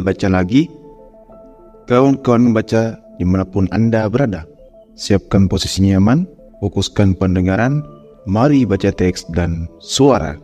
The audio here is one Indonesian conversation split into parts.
Baca lagi. Kawan-kawan baca dimanapun Anda berada. Siapkan posisi nyaman, fokuskan pendengaran, mari baca teks dan suara.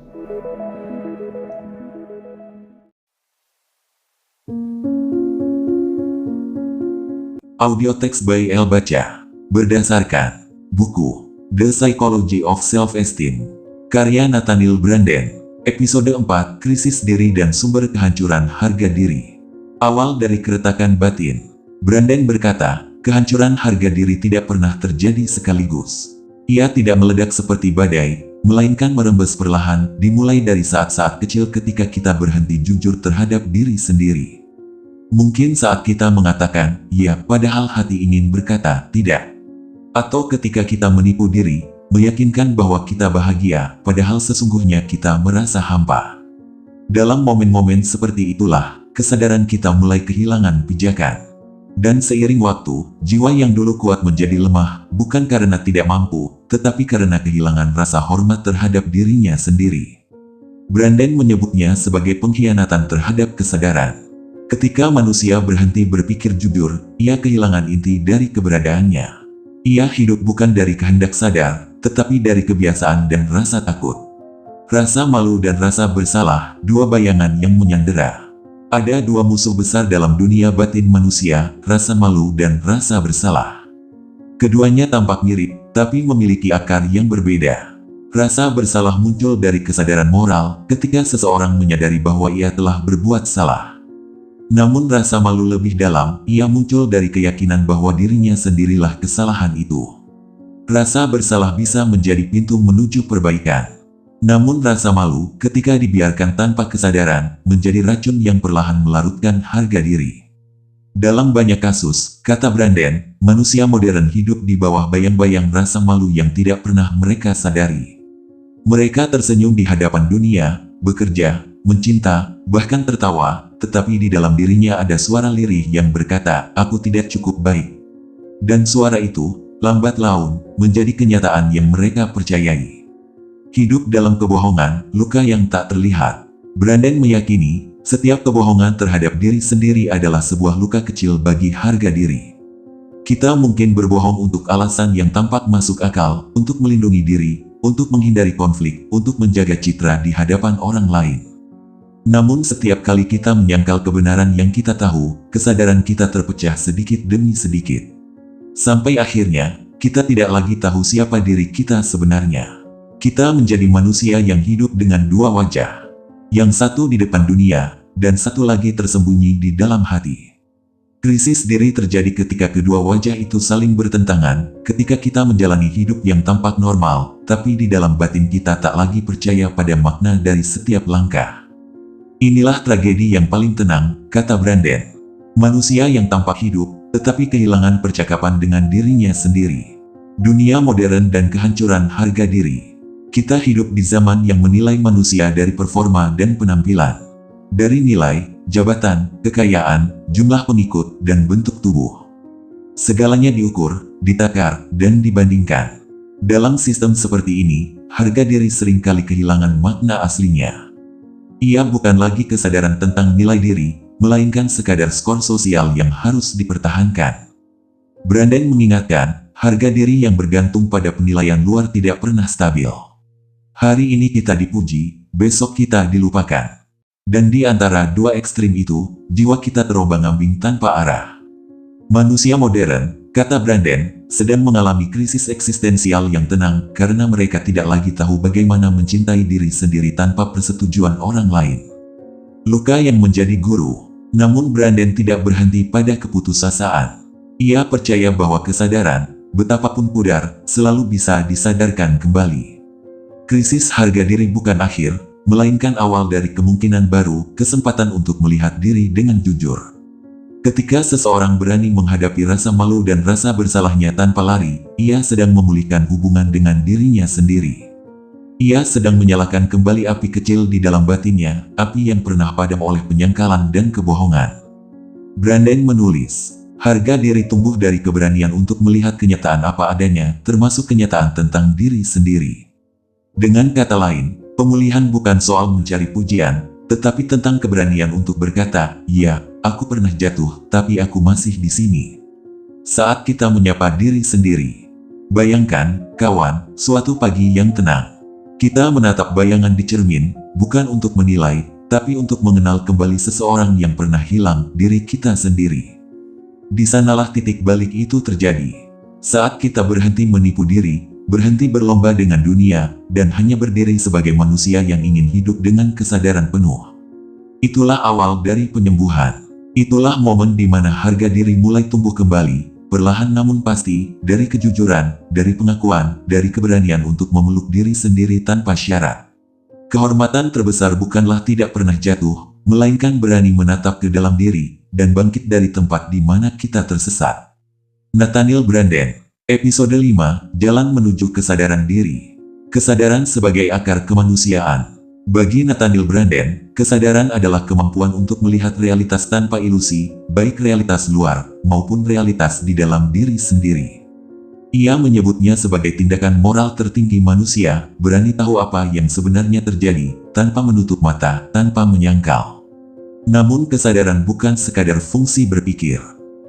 Audio teks by El Baca, berdasarkan buku The Psychology of Self-Esteem, karya Nathaniel Branden, episode 4, Krisis Diri dan Sumber Kehancuran Harga Diri. Awal dari keretakan batin. Branden berkata, kehancuran harga diri tidak pernah terjadi sekaligus. Ia tidak meledak seperti badai, melainkan merembes perlahan, dimulai dari saat-saat kecil ketika kita berhenti jujur terhadap diri sendiri. Mungkin saat kita mengatakan, ya, padahal hati ingin berkata, tidak. Atau ketika kita menipu diri, meyakinkan bahwa kita bahagia, padahal sesungguhnya kita merasa hampa. Dalam momen-momen seperti itulah, kesadaran kita mulai kehilangan pijakan. Dan seiring waktu, jiwa yang dulu kuat menjadi lemah, bukan karena tidak mampu, tetapi karena kehilangan rasa hormat terhadap dirinya sendiri. Branden menyebutnya sebagai pengkhianatan terhadap kesadaran. Ketika manusia berhenti berpikir jujur, ia kehilangan inti dari keberadaannya. Ia hidup bukan dari kehendak sadar, tetapi dari kebiasaan dan rasa takut. Rasa malu dan rasa bersalah, dua bayangan yang menyandera. Ada dua musuh besar dalam dunia batin manusia, rasa malu dan rasa bersalah. Keduanya tampak mirip, tapi memiliki akar yang berbeda. Rasa bersalah muncul dari kesadaran moral, ketika seseorang menyadari bahwa ia telah berbuat salah. Namun rasa malu lebih dalam, ia muncul dari keyakinan bahwa dirinya sendirilah kesalahan itu. Rasa bersalah bisa menjadi pintu menuju perbaikan. Namun rasa malu, ketika dibiarkan tanpa kesadaran, menjadi racun yang perlahan melarutkan harga diri. Dalam banyak kasus, kata Branden, manusia modern hidup di bawah bayang-bayang rasa malu yang tidak pernah mereka sadari. Mereka tersenyum di hadapan dunia, bekerja, mencinta, bahkan tertawa, tetapi di dalam dirinya ada suara lirih yang berkata, aku tidak cukup baik. Dan suara itu, lambat laun, menjadi kenyataan yang mereka percayai. Hidup dalam kebohongan, luka yang tak terlihat. Branden meyakini, setiap kebohongan terhadap diri sendiri adalah sebuah luka kecil bagi harga diri. Kita mungkin berbohong untuk alasan yang tampak masuk akal, untuk melindungi diri, untuk menghindari konflik, untuk menjaga citra di hadapan orang lain. Namun setiap kali kita menyangkal kebenaran yang kita tahu, kesadaran kita terpecah sedikit demi sedikit. Sampai akhirnya, kita tidak lagi tahu siapa diri kita sebenarnya. Kita menjadi manusia yang hidup dengan dua wajah. Yang satu di depan dunia, dan satu lagi tersembunyi di dalam hati. Krisis diri terjadi ketika kedua wajah itu saling bertentangan, ketika kita menjalani hidup yang tampak normal, tapi di dalam batin kita tak lagi percaya pada makna dari setiap langkah. Inilah tragedi yang paling tenang, kata Branden. Manusia yang tampak hidup, tetapi kehilangan percakapan dengan dirinya sendiri. Dunia modern dan kehancuran harga diri. Kita hidup di zaman yang menilai manusia dari performa dan penampilan. Dari nilai, jabatan, kekayaan, jumlah pengikut, dan bentuk tubuh. Segalanya diukur, ditakar, dan dibandingkan. Dalam sistem seperti ini, harga diri seringkali kehilangan makna aslinya. Ia bukan lagi kesadaran tentang nilai diri, melainkan sekadar skor sosial yang harus dipertahankan. Branden mengingatkan, harga diri yang bergantung pada penilaian luar tidak pernah stabil. Hari ini kita dipuji, besok kita dilupakan. Dan di antara dua ekstrim itu, jiwa kita terombang-ambing tanpa arah. Manusia modern, kata Branden, sedang mengalami krisis eksistensial yang tenang karena mereka tidak lagi tahu bagaimana mencintai diri sendiri tanpa persetujuan orang lain. Luka yang menjadi guru. Namun Branden tidak berhenti pada keputusasaan. Ia percaya bahwa kesadaran, betapapun pudar, selalu bisa disadarkan kembali. Krisis harga diri bukan akhir, melainkan awal dari kemungkinan baru, kesempatan untuk melihat diri dengan jujur. Ketika seseorang berani menghadapi rasa malu dan rasa bersalahnya tanpa lari, ia sedang memulihkan hubungan dengan dirinya sendiri. Ia sedang menyalakan kembali api kecil di dalam batinnya, api yang pernah padam oleh penyangkalan dan kebohongan. Branden menulis, harga diri tumbuh dari keberanian untuk melihat kenyataan apa adanya, termasuk kenyataan tentang diri sendiri. Dengan kata lain, pemulihan bukan soal mencari pujian, tetapi tentang keberanian untuk berkata, "Ya, aku pernah jatuh, tapi aku masih di sini." Saat kita menyapa diri sendiri. Bayangkan, kawan, suatu pagi yang tenang. Kita menatap bayangan di cermin, bukan untuk menilai, tapi untuk mengenal kembali seseorang yang pernah hilang, diri kita sendiri. Di sanalah titik balik itu terjadi. Saat kita berhenti menipu diri, berhenti berlomba dengan dunia, dan hanya berdiri sebagai manusia yang ingin hidup dengan kesadaran penuh. Itulah awal dari penyembuhan. Itulah momen di mana harga diri mulai tumbuh kembali, perlahan namun pasti, dari kejujuran, dari pengakuan, dari keberanian untuk memeluk diri sendiri tanpa syarat. Kehormatan terbesar bukanlah tidak pernah jatuh, melainkan berani menatap ke dalam diri, dan bangkit dari tempat di mana kita tersesat. Nathaniel Branden, Episode 5, Jalan Menuju Kesadaran Diri. Kesadaran sebagai akar kemanusiaan. Bagi Nathaniel Branden, kesadaran adalah kemampuan untuk melihat realitas tanpa ilusi, baik realitas luar, maupun realitas di dalam diri sendiri. Ia menyebutnya sebagai tindakan moral tertinggi manusia, berani tahu apa yang sebenarnya terjadi, tanpa menutup mata, tanpa menyangkal. Namun kesadaran bukan sekadar fungsi berpikir.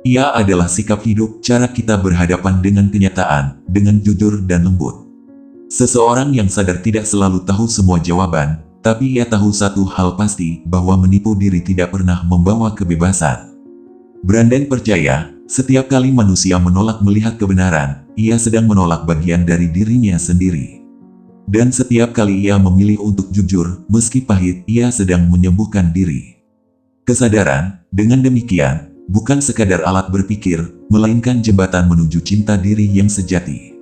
Ia adalah sikap hidup, cara kita berhadapan dengan kenyataan, dengan jujur dan lembut. Seseorang yang sadar tidak selalu tahu semua jawaban, tapi ia tahu satu hal pasti, bahwa menipu diri tidak pernah membawa kebebasan. Branden percaya, setiap kali manusia menolak melihat kebenaran, ia sedang menolak bagian dari dirinya sendiri. Dan setiap kali ia memilih untuk jujur, meski pahit, ia sedang menyembuhkan diri. Kesadaran, dengan demikian, bukan sekadar alat berpikir, melainkan jembatan menuju cinta diri yang sejati.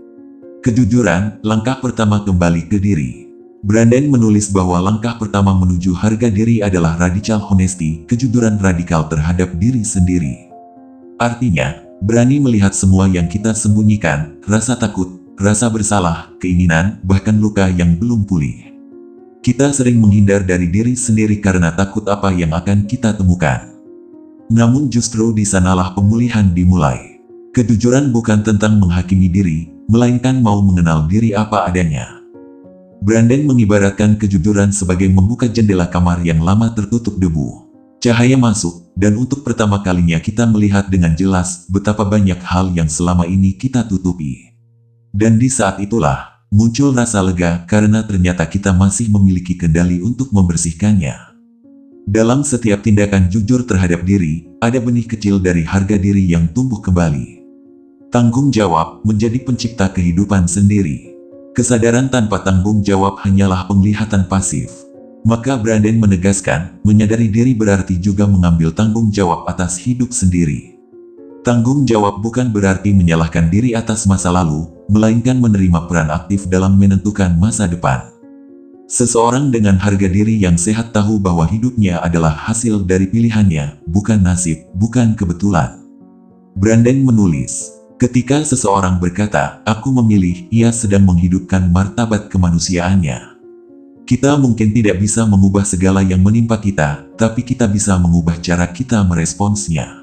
Kejujuran, langkah pertama kembali ke diri. Branden menulis bahwa langkah pertama menuju harga diri adalah radical honesty, kejujuran radikal terhadap diri sendiri. Artinya, berani melihat semua yang kita sembunyikan, rasa takut, rasa bersalah, keinginan, bahkan luka yang belum pulih. Kita sering menghindar dari diri sendiri karena takut apa yang akan kita temukan. Namun justru di sanalah pemulihan dimulai. Kejujuran bukan tentang menghakimi diri, melainkan mau mengenal diri apa adanya. Branden mengibaratkan kejujuran sebagai membuka jendela kamar yang lama tertutup debu. Cahaya masuk, dan untuk pertama kalinya kita melihat dengan jelas betapa banyak hal yang selama ini kita tutupi. Dan di saat itulah, muncul rasa lega karena ternyata kita masih memiliki kendali untuk membersihkannya. Dalam setiap tindakan jujur terhadap diri, ada benih kecil dari harga diri yang tumbuh kembali. Tanggung jawab menjadi pencipta kehidupan sendiri. Kesadaran tanpa tanggung jawab hanyalah penglihatan pasif. Maka Branden menegaskan, menyadari diri berarti juga mengambil tanggung jawab atas hidup sendiri. Tanggung jawab bukan berarti menyalahkan diri atas masa lalu, melainkan menerima peran aktif dalam menentukan masa depan. Seseorang dengan harga diri yang sehat tahu bahwa hidupnya adalah hasil dari pilihannya, bukan nasib, bukan kebetulan. Branden menulis, ketika seseorang berkata, "Aku memilih," ia sedang menghidupkan martabat kemanusiaannya. Kita mungkin tidak bisa mengubah segala yang menimpa kita, tapi kita bisa mengubah cara kita meresponsnya.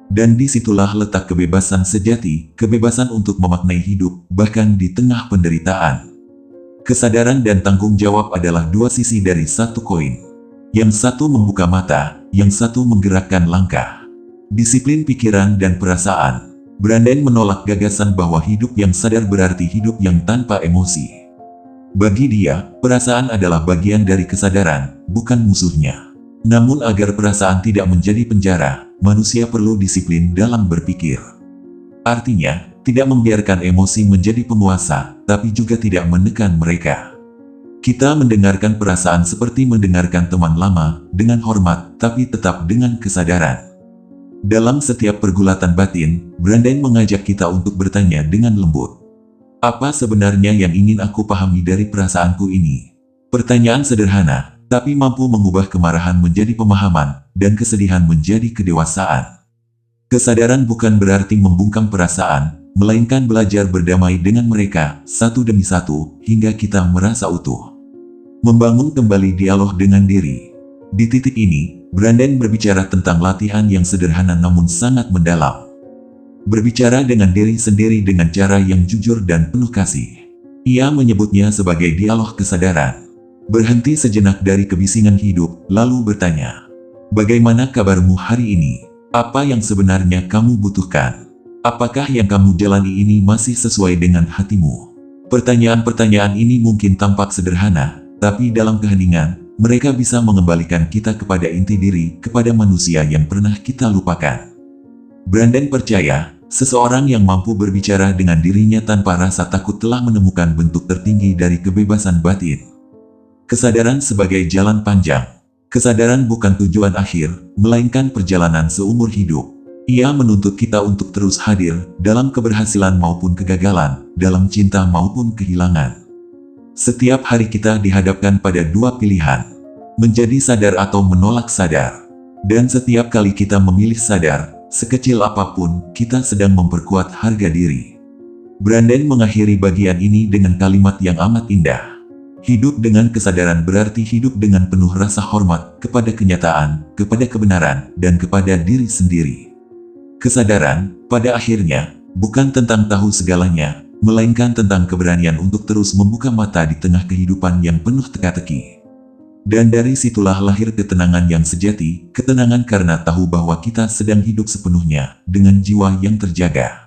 Dan disitulah letak kebebasan sejati, kebebasan untuk memaknai hidup, bahkan di tengah penderitaan. Kesadaran dan tanggung jawab adalah dua sisi dari satu koin. Yang satu membuka mata, yang satu menggerakkan langkah. Disiplin pikiran dan perasaan. Branden menolak gagasan bahwa hidup yang sadar berarti hidup yang tanpa emosi. Bagi dia, perasaan adalah bagian dari kesadaran, bukan musuhnya. Namun agar perasaan tidak menjadi penjara, manusia perlu disiplin dalam berpikir. Artinya, tidak membiarkan emosi menjadi penguasa, tapi juga tidak menekan mereka. Kita mendengarkan perasaan seperti mendengarkan teman lama, dengan hormat, tapi tetap dengan kesadaran. Dalam setiap pergulatan batin, Branden mengajak kita untuk bertanya dengan lembut. Apa sebenarnya yang ingin aku pahami dari perasaanku ini? Pertanyaan sederhana, tapi mampu mengubah kemarahan menjadi pemahaman, dan kesedihan menjadi kedewasaan. Kesadaran bukan berarti membungkam perasaan, melainkan belajar berdamai dengan mereka, satu demi satu, hingga kita merasa utuh. Membangun kembali dialog dengan diri. Di titik ini, Branden berbicara tentang latihan yang sederhana namun sangat mendalam. Berbicara dengan diri sendiri dengan cara yang jujur dan penuh kasih. Ia menyebutnya sebagai dialog kesadaran. Berhenti sejenak dari kebisingan hidup, lalu bertanya, "Bagaimana kabarmu hari ini? Apa yang sebenarnya kamu butuhkan? Apakah yang kamu jalani ini masih sesuai dengan hatimu?" Pertanyaan-pertanyaan ini mungkin tampak sederhana, tapi dalam keheningan, mereka bisa mengembalikan kita kepada inti diri, kepada manusia yang pernah kita lupakan. Branden percaya, seseorang yang mampu berbicara dengan dirinya tanpa rasa takut telah menemukan bentuk tertinggi dari kebebasan batin. Kesadaran sebagai jalan panjang. Kesadaran bukan tujuan akhir, melainkan perjalanan seumur hidup. Ia menuntut kita untuk terus hadir, dalam keberhasilan maupun kegagalan, dalam cinta maupun kehilangan. Setiap hari kita dihadapkan pada dua pilihan, menjadi sadar atau menolak sadar. Dan setiap kali kita memilih sadar, sekecil apapun, kita sedang memperkuat harga diri. Branden mengakhiri bagian ini dengan kalimat yang amat indah. Hidup dengan kesadaran berarti hidup dengan penuh rasa hormat kepada kenyataan, kepada kebenaran, dan kepada diri sendiri. Kesadaran, pada akhirnya, bukan tentang tahu segalanya, melainkan tentang keberanian untuk terus membuka mata di tengah kehidupan yang penuh teka-teki. Dan dari situlah lahir ketenangan yang sejati, ketenangan karena tahu bahwa kita sedang hidup sepenuhnya, dengan jiwa yang terjaga.